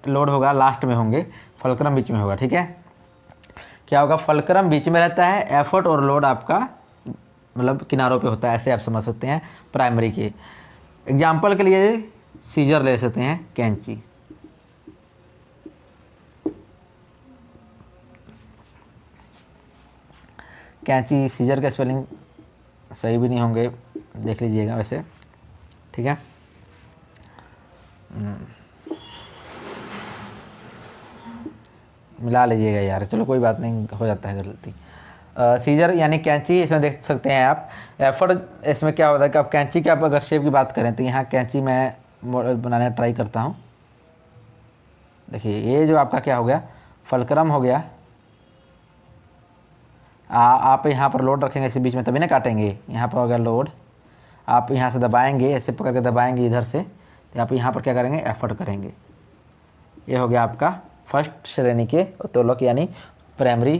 लोड होगा लास्ट में होंगे, फलक्रम बीच में होगा। ठीक है, क्या होगा, फलक्रम बीच में रहता है, एफर्ट और लोड आपका मतलब किनारों पे होता है, ऐसे आप समझ सकते हैं प्राइमरी के। एग्जाम्पल के लिए सीजर ले सकते हैं, कैंची, कैंची सीजर का स्पेलिंग सही भी नहीं होंगे, देख लीजिएगा वैसे। ठीक है, मिला लीजिएगा यार, चलो कोई बात नहीं, हो जाता है गलती। सीजर यानी कैंची, इसमें देख सकते हैं आप एफर्ट। इसमें क्या होता है कि आप कैंची की आप अगर शेप की बात करें तो यहाँ कैंची मैं बनाने ट्राई करता हूँ। देखिए ये जो आपका क्या हो गया, फलक्रम हो गया। आप यहाँ पर लोड रखेंगे इसी बीच में तभी ना काटेंगे। यहाँ पर अगर लोड आप यहाँ से दबाएंगे, ऐसे पकड़ के दबाएंगे इधर से, तो आप यहाँ पर क्या करेंगे, एफर्ट करेंगे। ये हो गया आपका फर्स्ट श्रेणी के उत्तोलक यानी प्राइमरी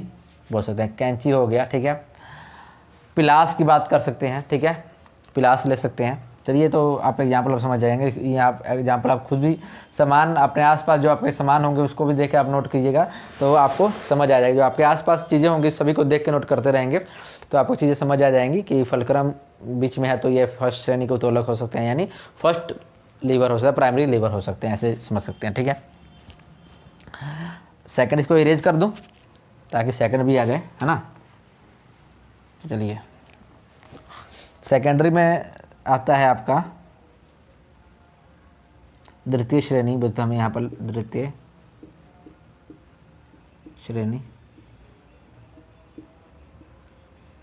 बोल सकते हैं। कैंची हो गया। ठीक है, पिलास की बात कर सकते हैं। ठीक है, पिलास ले सकते हैं। चलिए, तो आप एग्जाम्पल आप समझ जाएंगे। ये आप एग्जाम्पल आप खुद भी सामान अपने आसपास जो आपके सामान होंगे उसको भी देख के आप नोट कीजिएगा, तो आपको समझ आ जाएगी। जो आपके आसपास चीज़ें होंगी सभी को देख के नोट करते रहेंगे तो आपको चीज़ें समझ आ जाएंगी कि फलक्रम बीच में है तो ये फर्स्ट श्रेणी के उत्तोलक हो सकते हैं, यानी फर्स्ट लीवर हो सकता है, प्राइमरी लीवर हो सकते हैं, ऐसे समझ सकते हैं। ठीक है, सेकंड इसको इरेज कर दूं ताकि सेकंड भी आ जाए, है ना। चलिए, सेकेंडरी में आता है आपका द्वितीय श्रेणी, बोलते हम यहाँ पर द्वितीय श्रेणी।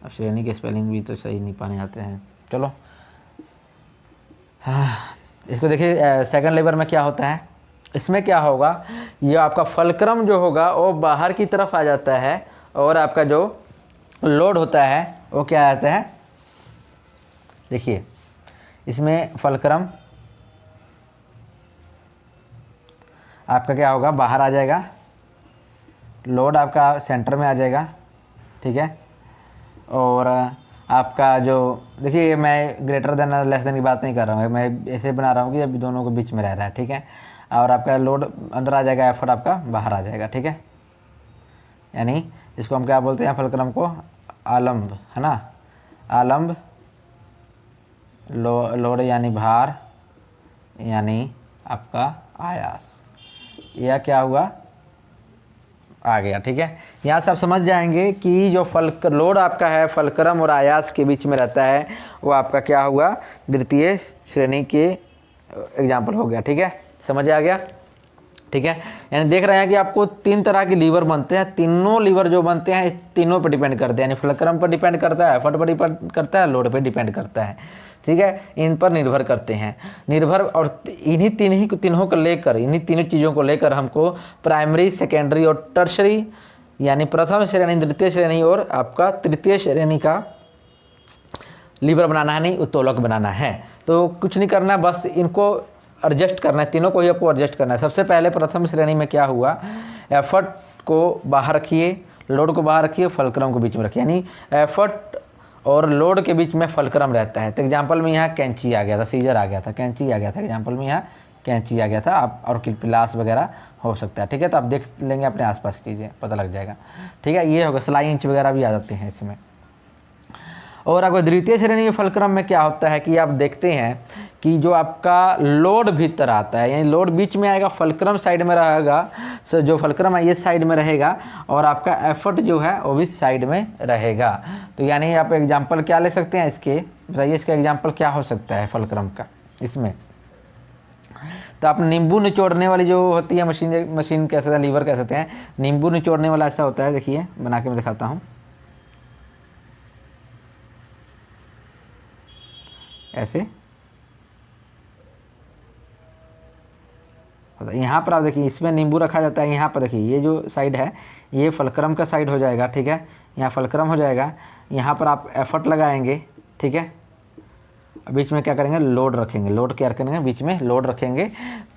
अब श्रेणी के स्पेलिंग भी तो सही नहीं पाने आते हैं, चलो। हाँ, इसको देखिए सेकंड लेवर में क्या होता है। इसमें क्या होगा, ये आपका फलक्रम जो होगा वो बाहर की तरफ आ जाता है और आपका जो लोड होता है वो क्या आता है, देखिए इसमें फलक्रम आपका क्या होगा, बाहर आ जाएगा, लोड आपका सेंटर में आ जाएगा। ठीक है, और आपका जो देखिए मैं ग्रेटर देन और लेस देन की बात नहीं कर रहा हूँ, मैं ऐसे बना रहा हूँ कि अभी दोनों के बीच में रह रहा है। ठीक है, और आपका लोड अंदर आ जाएगा, एफर्ट आपका बाहर आ जाएगा। ठीक है, यानी इसको हम क्या बोलते हैं, फलक्रम को आलम्ब, है ना। आलम्ब लोड यानी भार यानी आपका आयास, यह क्या हुआ, आ गया। ठीक है, यहाँ से आप समझ जाएंगे कि जो लोड आपका है फलक्रम और आयास के बीच में रहता है वो आपका क्या हुआ, द्वितीय श्रेणी के एग्जाम्पल हो गया। ठीक है, समझ आ गया। ठीक है, यानी देख रहे हैं कि आपको तीन तरह के लीवर बनते हैं, तीनों लीवर जो बनते हैं तीनों पर डिपेंड करते हैं, यानी फलक्रम पर डिपेंड करता है, एफर्ट पर डिपेंड करता है, लोड पर डिपेंड करता है। ठीक है, इन पर निर्भर करते हैं, निर्भर। और इन्हीं तीनों को लेकर, इन्हीं तीनों चीज़ों को लेकर हमको प्राइमरी, सेकेंडरी और टर्शरी यानी प्रथम श्रेणी, द्वितीय श्रेणी और आपका तृतीय श्रेणी का लीवर बनाना है, नहीं उत्तोलक बनाना है। तो कुछ नहीं करना, बस इनको एडजस्ट करना है, तीनों को ही आपको एडजस्ट करना है। सबसे पहले प्रथम श्रेणी में क्या हुआ, एफर्ट को बाहर रखिए, लोड को बाहर रखिए, फलक्रम को बीच में रखिए, यानी एफर्ट और लोड के बीच में फलक्रम रहता है। तो एग्जाम्पल में यहाँ कैंची आ गया था, सीजर आ गया था, कैंची आ गया था, एग्जाम्पल में यहाँ कैंची आ गया था। आप और पिलास वगैरह हो सकता है। ठीक है, तो आप देख लेंगे अपने आसपास की चीज़ें, पता लग जाएगा। ठीक है, ये होगा, सिलाई इंच वगैरह भी आ जाते हैं इसमें। और आपको द्वितीय श्रेणी के फलक्रम में क्या होता है कि आप देखते हैं कि जो आपका लोड भीतर आता है, यानी लोड बीच में आएगा, फलक्रम साइड में रहेगा, सो जो फलक्रम है ये साइड में रहेगा और आपका एफर्ट जो है वो भी साइड में रहेगा। तो यानी आप एग्जांपल क्या ले सकते हैं इसके, बताइए इसका एग्जांपल क्या हो सकता है फलक्रम का इसमें। तो आप नींबू निचोड़ने वाली जो होती है मशीन कह सकते हैं, लीवर कह सकते हैं, नींबू निचोड़ने वाला ऐसा होता है। देखिए बना के मैं दिखाता हूँ, ऐसे यहाँ पर आप देखिए, इसमें नींबू रखा जाता है। यहाँ पर देखिए ये जो साइड है ये फलक्रम का साइड हो जाएगा। ठीक है, यहाँ फलक्रम हो जाएगा, यहाँ पर आप एफर्ट लगाएंगे। ठीक है, बीच में क्या करेंगे, लोड रखेंगे। लोड क्या करेंगे, बीच में लोड रखेंगे,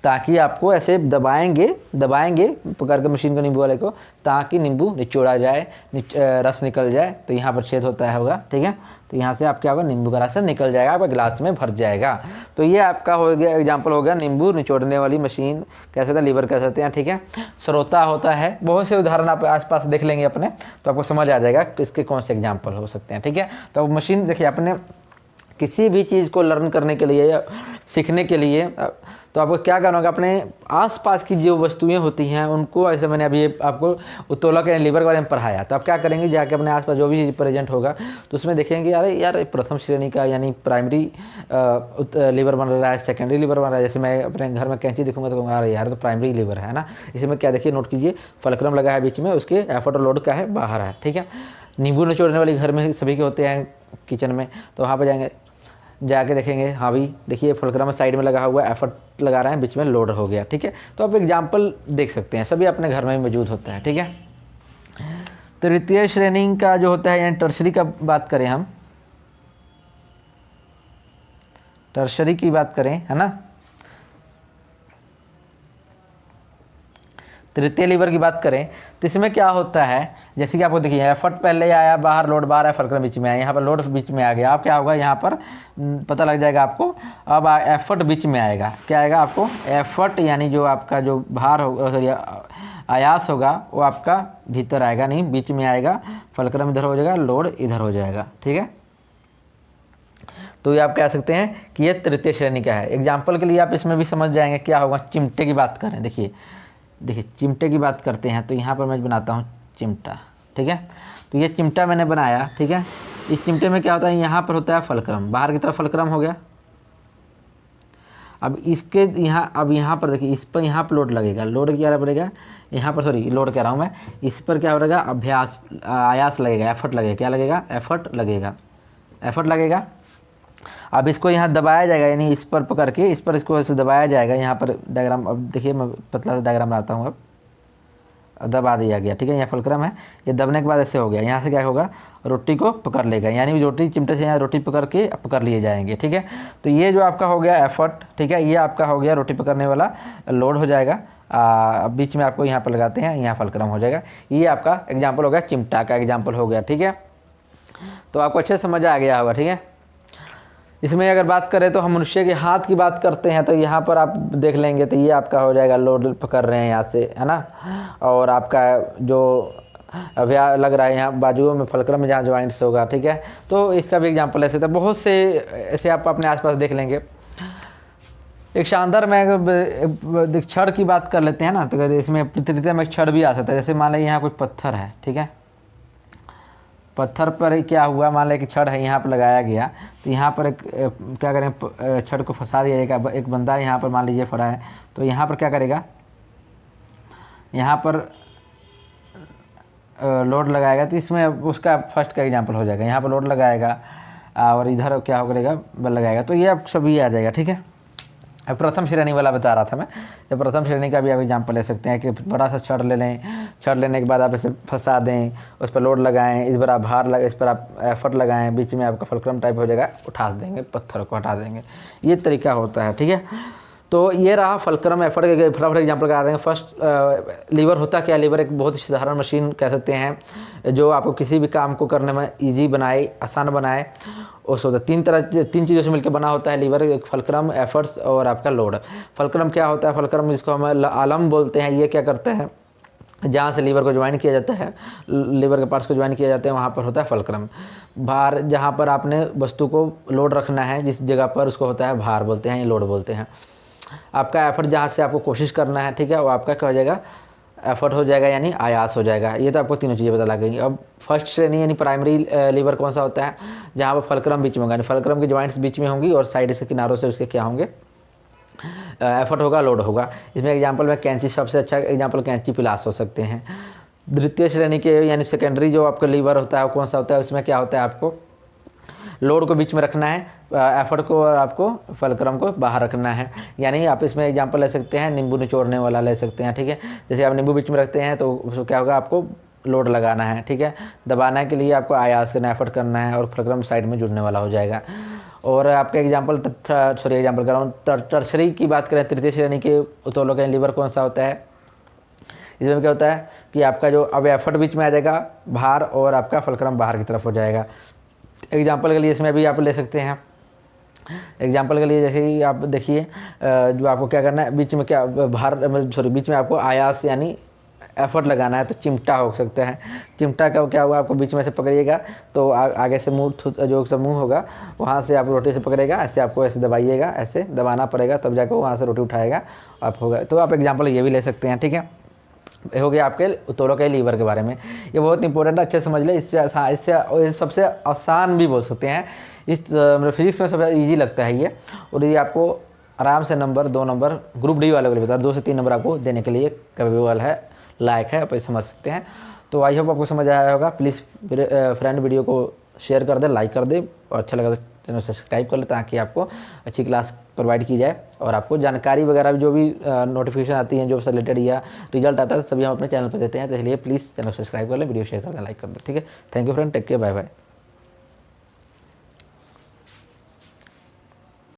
ताकि आपको ऐसे दबाएंगे पकड़ के मशीन को, नींबू वाले को, ताकि नींबू निचोड़ा जाए, रस निकल जाए। तो यहाँ पर छेद होता है होगा, ठीक है। तो यहाँ से आप क्या होगा, नींबू का रस निकल जाएगा, आपका गिलास में भर जाएगा। तो ये आपका हो गया एग्जाम्पल हो गया नींबू निचोड़ने वाली मशीन, कह सकते हैं लीवर कह सकते हैं, ठीक है। श्रोता होता है, बहुत से उदाहरण आप आसपास देख लेंगे अपने, तो आपको समझ आ जाएगा कि इसके कौन से एग्जाम्पल हो सकते हैं, ठीक है। तो मशीन देखिए, अपने किसी भी चीज़ को लर्न करने के लिए या सीखने के लिए तो आपको क्या करना होगा, अपने आसपास की जो वस्तुएं होती हैं उनको, ऐसे मैंने अभी आपको उत्तोलक या लीवर के बारे में पढ़ाया, तो आप क्या करेंगे, जाके अपने आसपास जो भी चीज़ प्रेजेंट होगा तो उसमें देखेंगे यार प्रथम श्रेणी का यानी प्राइमरी लीवर बन रहा है, सेकेंडरी लीवर बन रहा है। जैसे मैं अपने घर में कैंची दिखूंगा तो कहूँगा अरे यार तो प्राइमरी लीवर है ना। इसमें क्या देखिए, नोट कीजिए, फलक्रम लगा है बीच में, उसके एफर्ट और लोड का है बाहर है, ठीक है। नींबू निचोड़ने वाली घर में सभी के होते हैं किचन में, तो वहाँ पर जाएंगे, जाके देखेंगे, हाँ भाई देखिए फुलक्रम साइड में लगा हुआ है, एफर्ट लगा रहे हैं, बीच में लोड हो गया, ठीक है। तो आप एग्जाम्पल देख सकते हैं, सभी अपने घर में मौजूद होता है, ठीक है। तृतीय श्रेणी का जो होता है यानी टर्शरी का बात करें, हम टर्शरी की बात करें, है ना, तृतीय लीवर की बात करें तो इसमें क्या होता है, जैसे कि आपको देखिए एफर्ट पहले आया, बाहर लोड बाहर है, फलक्रम बीच में आया, यहाँ पर लोड बीच में आ गया। अब क्या होगा, यहाँ पर पता लग जाएगा आपको, अब एफर्ट बीच में आएगा, क्या आएगा आपको, एफर्ट यानी जो आपका जो भार होगा, सॉरी आयास होगा, वो आपका भीतर आएगा, नहीं बीच में आएगा, फलक्रम इधर हो जाएगा, लोड इधर हो जाएगा, ठीक है। तो ये आप कह सकते हैं कि ये तृतीय श्रेणी का है। एग्जाम्पल के लिए आप इसमें भी समझ जाएंगे क्या होगा। चिमटे की बात करें, देखिए चिमटे की बात करते हैं, तो यहाँ पर मैं बनाता हूँ चिमटा, ठीक है। तो ये चिमटा मैंने बनाया, ठीक है। इस चिमटे में क्या होता है, यहाँ पर होता है फलक्रम, बाहर की तरफ फलक्रम हो गया। अब इसके यहाँ पर देखिए, इस पर यहाँ पर लोड लगेगा, लोड क्या पड़ेगा यहाँ पर, सॉरी लोड कह रहा हूँ मैं, इस पर क्या हो रहेगा, आयास लगेगा, एफर्ट लगेगा, क्या लगेगा, एफर्ट लगेगा। अब इसको यहाँ दबाया जाएगा, यानी इस पर पकड़ के इस पर इसको ऐसे दबाया जाएगा। यहाँ पर डायग्राम, अब देखिए मैं पतला सा डायग्राम बनाता हूँ, अब दबा दिया गया, ठीक है। यहाँ फुलक्रम है, ये दबने के बाद ऐसे हो गया, यहाँ से क्या होगा, रोटी को पकड़ लेगा, यानी रोटी चिमटे से यहाँ रोटी पकड़ लिए जाएंगे, ठीक है। तो ये जो आपका हो गया एफर्ट, ठीक है, ये आपका हो गया रोटी पकड़ने वाला, लोड हो जाएगा। बीच में आपको यहाँ पर लगाते हैं, यहाँ फुलक्रम हो जाएगा। ये आपका एग्जाम्पल हो गया, चिमटा का एग्जाम्पल हो गया, ठीक है। तो आपको अच्छे समझ आ गया होगा, ठीक है। इसमें अगर बात करें तो हम मनुष्य के हाथ की बात करते हैं, तो यहाँ पर आप देख लेंगे तो ये आपका हो जाएगा, लोड पकड़ रहे हैं यहाँ से, है ना। और आपका जो अभी लग रहा है यहाँ बाजुओं में फलक्रम में जहाँ ज्वाइंट्स होगा, ठीक है। तो इसका भी एग्जांपल ऐसे था, बहुत से ऐसे आप अपने आसपास देख लेंगे। एक शानदार में छड़ की बात कर लेते हैं ना, तो अगर इसमें तृतीय में छड़ भी आ सकता है। जैसे मान लें यहाँ कोई पत्थर है, ठीक है, पत्थर पर क्या हुआ, मान लें कि छड़ है, यहाँ पर लगाया गया, तो यहाँ पर एक क्या करें, छड़ को फंसा दिया जाएगा। एक बंदा यहाँ पर मान लीजिए खड़ा है, तो यहाँ पर क्या करेगा, यहाँ पर लोड लगाएगा, तो इसमें उसका फर्स्ट का एग्जांपल हो जाएगा। यहाँ पर लोड लगाएगा और इधर क्या हो करेगा, बल लगाएगा, तो ये अब सभी आ जाएगा, ठीक है। अब प्रथम श्रेणी वाला बता रहा था मैं, तो प्रथम श्रेणी का भी आप एग्जांपल ले सकते हैं कि बड़ा सा छड़ ले लें, छड़ लेने के बाद आप इसे फंसा दें, उस पर लोड लगाएं, इस पर आप भार लगा, इस पर आप एफर्ट लगाएं, बीच में आपका फुलक्रम टाइप हो जाएगा, उठा देंगे, पत्थर को हटा देंगे। ये तरीका होता है, ठीक है। तो ये रहा फुलक्रम एफर्ट के फटाफट एग्जाम्पल करा देंगे। फर्स्ट लीवर होता क्या, लीवर एक बहुत ही साधारण मशीन कह सकते हैं, जो आपको किसी भी काम को करने में ईजी बनाए, आसान बनाए। उस होता तीन चीज़ों से मिलकर बना होता है लीवर, एक फुलक्रम, एफर्ट्स और आपका लोड। फुलक्रम क्या होता है, फुलक्रम जिसको हम आलम बोलते हैं, ये क्या करते हैं, जहाँ से लीवर को ज्वाइन किया जाता है, लीवर के पार्ट्स को ज्वाइन किया जाता है, वहाँ पर होता है फुलक्रम। भार, जहाँ पर आपने वस्तु को लोड रखना है जिस जगह पर, उसको होता है भार बोलते हैं, ये लोड बोलते हैं। आपका एफर्ट, जहाँ से आपको कोशिश करना है, ठीक है, वो आपका क्या हो जाएगा, एफर्ट हो जाएगा, यानी आयास हो जाएगा। ये तो आपको तीनों चीज़ें पता लग गई। अब फर्स्ट श्रेणी यानी प्राइमरी लीवर कौन सा होता है, जहाँ पर फुलक्रम बीच में होगा, यानी फुलक्रम की ज्वाइंट्स बीच में होंगी और साइड से किनारों से उसके क्या होंगे, एफर्ट होगा, लोड होगा। इसमें एग्जांपल में कैंची, सबसे अच्छा एग्जांपल कैंची पिलास हो सकते हैं। द्वितीय श्रेणी के यानी सेकेंडरी जो आपका लीवर होता है वो कौन सा होता है, उसमें क्या होता है, आपको लोड को बीच में रखना है, एफर्ट को और आपको फुलक्रम को बाहर रखना है। यानी आप इसमें एग्जांपल ले सकते हैं, नींबू निचोड़ने वाला ले सकते हैं, ठीक है। जैसे आप नींबू बीच में रखते हैं तो उसको क्या होगा, आपको लोड लगाना है, ठीक है। दबाने के लिए आपको आयास करना, एफर्ट करना है और फुलक्रम साइड में जुड़ने वाला हो जाएगा। और आपका एग्जाम्पल एग्जाम्पल कर रहा हूँ, टर्सरी की बात करें, तृतीय श्रेणी के उत्तोलक लीवर कौन सा होता है? इसमें क्या होता है कि आपका जो अब एफर्ट बीच में आ जाएगा बाहर और आपका फलक्रम बाहर की तरफ हो जाएगा। एग्जाम्पल के लिए इसमें भी आप ले सकते हैं, एग्जाम्पल के लिए जैसे ही आप देखिए जो आपको क्या करना है, बीच में क्या बीच में आपको आयास यानी एफर्ट लगाना है, तो चिमटा हो सकता है। चिमटा का क्या होगा, आपको बीच में से पकड़िएगा तो आगे से मुंह जो सब मुंह होगा वहाँ से आप रोटी से पकड़ेगा, ऐसे आपको ऐसे दबाइएगा, ऐसे दबाना पड़ेगा तब जाकर वहाँ से रोटी उठाएगा आप होगा। तो आप एग्जाम्पल ये भी ले सकते हैं, ठीक है। हो गया आपके उत्तोलक लीवर के बारे में, ये बहुत इंपॉर्टेंट है, अच्छे से समझ ले। इससे सबसे आसान भी बोल सकते हैं, इस फिजिक्स में सबसे इजी लगता है ये, और ये आपको आराम से नंबर 2 नंबर ग्रुप डी वाले को बता 2 से 3 नंबर आपको देने के लिए कैपेबल है, लायक है, आप समझ सकते हैं। तो आई होप आपको समझ आया होगा। प्लीज़ फ्रेंड वीडियो को शेयर कर दे, लाइक कर दे, और अच्छा लगा तो चैनल सब्सक्राइब कर ले, ताकि आपको अच्छी क्लास प्रोवाइड की जाए और आपको जानकारी वगैरह जो भी नोटिफिकेशन आती है जो से रिलेटेड या रिजल्ट आता है सभी हम अपने चैनल पर देते हैं। तो इसलिए प्लीज़ चैनल सब्सक्राइब कर लें, वीडियो शेयर कर दें, लाइक कर दें, ठीक है। Thank you friend, take care, bye bye.